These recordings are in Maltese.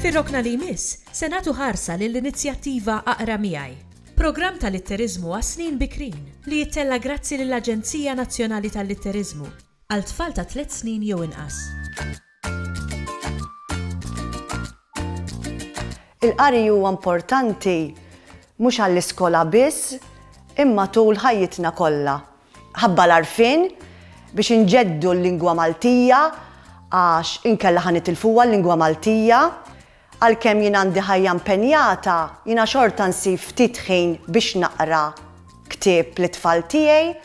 Fir-rokna li jmiss, se nagħtu ħarsa lill-inizjattiva Aqra Miegħi, programm tal-litterizmu għas-snin bikrin li jittella grazzi lill-Aġenzija Nazzjonali tal-Litterizmu għal tfal ta' 3 snin jew inqas. Il-qari huwa importanti mhux għall-iskola biss, imma tul ħajjitna kollha. Ħabba l-arfin biex inġeddu l-lingwa Maltija għax inkella ħanitilfuha l-lingwa Maltija. Għalkemm jien għandi ħajja impenjata, jiena xorta nsib ftit ħin biex naqra ktieb lit-tfal tiegħi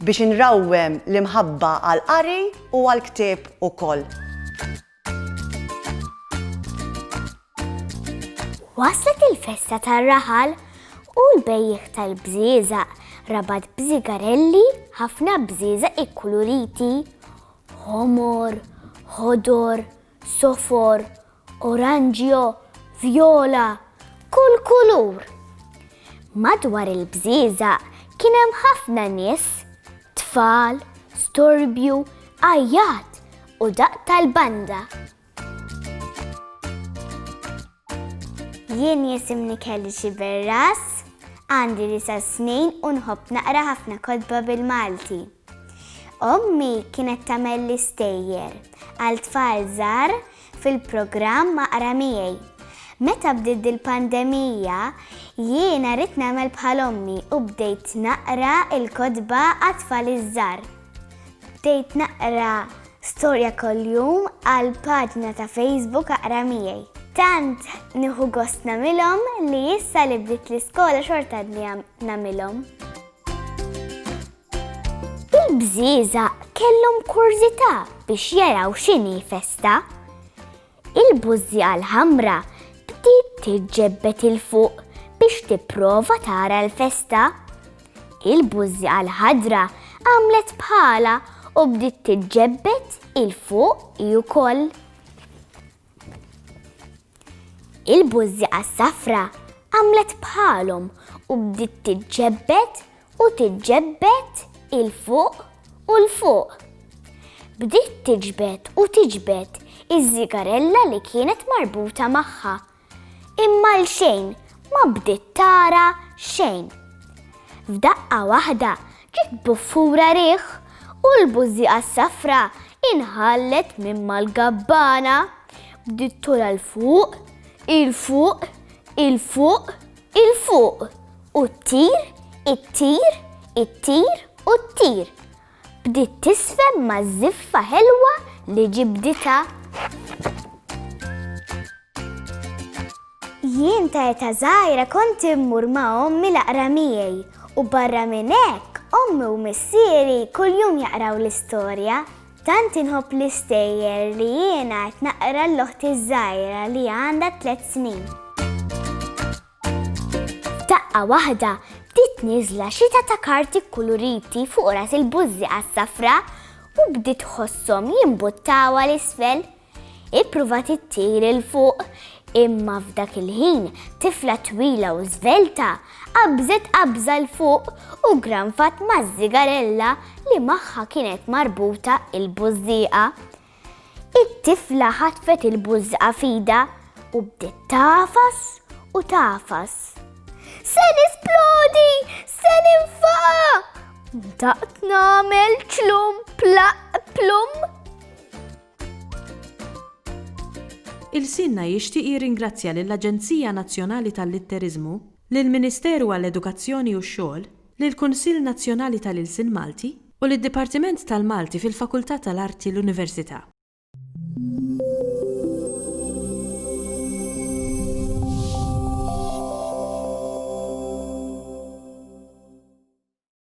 biex inrawwem l-imħabba għall-qari u għall-ktieb ukoll. Waslet il-festa tar-raħal u l-bejjeħ tal-bżieżaq rabat bżigarelli ħafna bżieżaq ikkuluriti, ħomor, ħodor, sofor, oranġio, vjola, kull kulur. Madwar il-bżieżaq kien hemm ħafna nies, tfal, storbju, għajjat u daq tal-banda. Jien jisimni Kelly Xiberras, għandi 9 snin u nħobb naqra ħafna kotba bil-Malti. Ommi kienet tagħmel l-istejjer għal tfal żgħar fil-programm Aqra Miegħi. Meta bdiet il-pandemija, jiena rid nagħmel bħal ommi u bdejt naqra l-kotba għat-tfal iż-żgħar. Bdejt naqra storja kuljum għal paġna ta' Facebook Aqra Miegħi. Tant nieħu gost nagħmilhom li issa li bdiet l-iskola xorta li nagħmilhom. Il-bżieżaq kellhom kurżità biex jaraw x'inhi festa. Il-bużżieqa l-ħamra bdiet tiġġebbet il-fuq biex tipprova tara l-festa. Il-bużżieqa l-ħadra għamlet bħala u bdiet tiġġebbet il-fuq ukoll. Il-bużżieqa s-safra għamlet bħalhom u bdiet tiġġebbet u tiġġebbet il-fuq u l-fuq. Bdiet tiġbed u tiġbed iż-żigarella li kienet marbuta magħha. Imma l-xejn ma bdiet tara xejn. F'daqqa waħda ġiet buffura riħ u l-bużżieqa s-safra inħallet minn mal-gabbana. Bdiet tola l-fuq, il-fuq, il-fuq, il-fuq u ttir, it-tir, it-tir u t-tir. Bdiet tisfem ma' żiffa ħelwa li ġibditha. Jien ta' eta żgħira kont immur ma' ommi l-Aqra Miegħi u barra minn hekk ommi u missieri kuljum jaqraw l-istorja. Tant inħobb l-istejjer li jiena qed naqra l-oħti żgħira li għandha 3 snin. F'daqqa waħda bdiet nieżla xita ta' karti kuluriti fuq ras il-bużżieqa s-safra u bdiet tħosshom jimbuttawha l-isfel. Ippruvat ittir il-fuq, imma f'dak il-ħin tifla twila u żvelta qabżet qabża l-fuq u granfat maż-żigarella li magħha kienet marbuta il-bużżieqa. It-tifla ħatfet il-bużżieqa f'idha u bdiet tafas u tafas. Se nisplodi! Se ninfaqa! Daqt nagħmel ċlum plaq plum. Il-Sinna jixtieq jirringrazzja lill-Aġenzija Nazzjonali tal-Litterizmu, lill-Ministeru għall-Edukazzjoni u x-Xogħol, lill-Kunsill Nazzjonali tal-Ilsien Malti u lid-Dipartiment tal-Malti fil-Fakultà tal-Arti l-Università.